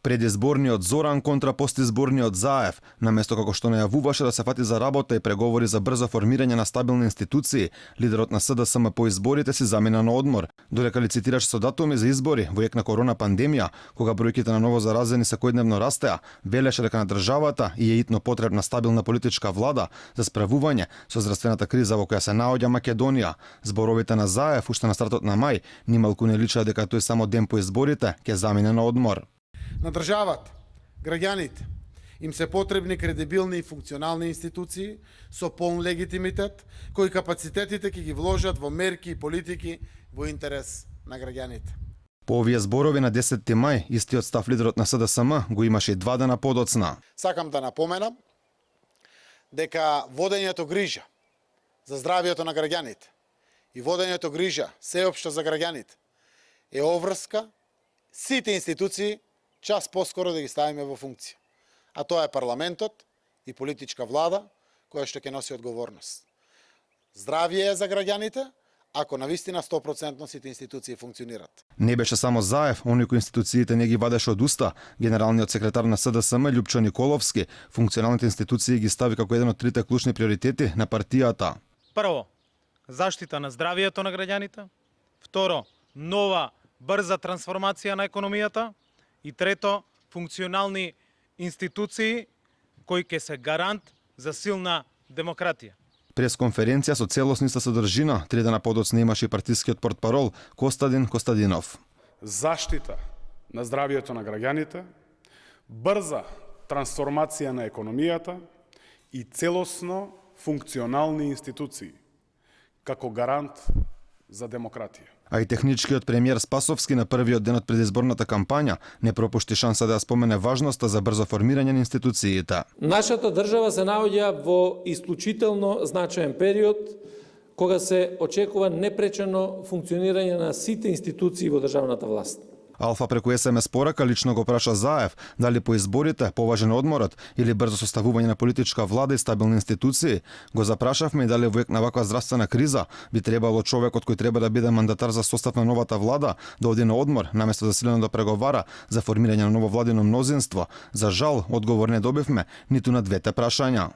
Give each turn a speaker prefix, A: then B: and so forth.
A: Предизборниот Зоран контра постизборниот Заев, наместо како што најавуваше да се фати за работа и преговори за брзо формирање на стабилни институции, лидерот на СДСМ по изборите си замина на одмор, додека лицитираше со датуми за избори во ек на корона пандемија, кога бројките на ново заразени секојдневно растеа, велеше дека на државата и е итно потребна стабилна политичка влада за справување со здравствената криза во која се наоѓа Македонија. Зборовите на Заев уште на стартот на мај нималку не личаа дека тој само ден по изборите ќе замине на одмор.
B: На државата, граѓаните, им се потребни кредибилни и функционални институции со полн легитимитет, кои капацитетите ќе ги вложат во мерки и политики во интерес на граѓаните.
A: По овие зборови на 10 мај, истиот став лидерот на СДСМ го имаше и 2 дена подоцна.
B: Сакам да напоменам дека водењето грижа за здравието на граѓаните и водењето грижа сеопшто за граѓаните е обврска сите институции час поскоро да ги ставиме во функција. А тоа е парламентот и политичка влада која што ќе носи одговорност. Здравје е за граѓаните, ако навистина 100% сите институции функционират.
A: Не беше само Заев, оној кој институциите не ги вадеше од уста. Генералниот секретар на СДСМ Љупчо Николовски функционалните институции ги стави како еден од трите клучни приоритети на партијата.
C: Прво, заштита на здравието на граѓаните. Второ, нова брза трансформација на економијата. И трето, функционални институции кои ќе се гарант за силна демократија.
A: Пресконференција со целосниста содржина 3 дена подоцна имаше и партискиот портпарол Костадин Костадинов.
D: Заштита на здравието на граѓаните, брза трансформација на економијата и целосно функционални институции како гарант за демократија.
A: А и техничкиот премиер Спасовски на првиот ден од предизборната кампања не пропушти шанса да ја спомене важноста за брзо формирање на институциите.
E: Нашата држава се наоѓа во исклучително значаен период кога се очекува непречено функционирање на сите институции во државната власт.
A: Алфа преку СМС порака лично го праша Заев дали по изборите поважен одморот или брзо составување на политичка влада и стабилни институции. Го запрашавме и дали во ек на ваква здравствена криза би требало човекот кој треба да биде мандатар за состав на новата влада да оди на одмор наместо засилено да преговара за формирање на ново владино мнозинство. За жал, одговор не добивме ниту на двете прашања.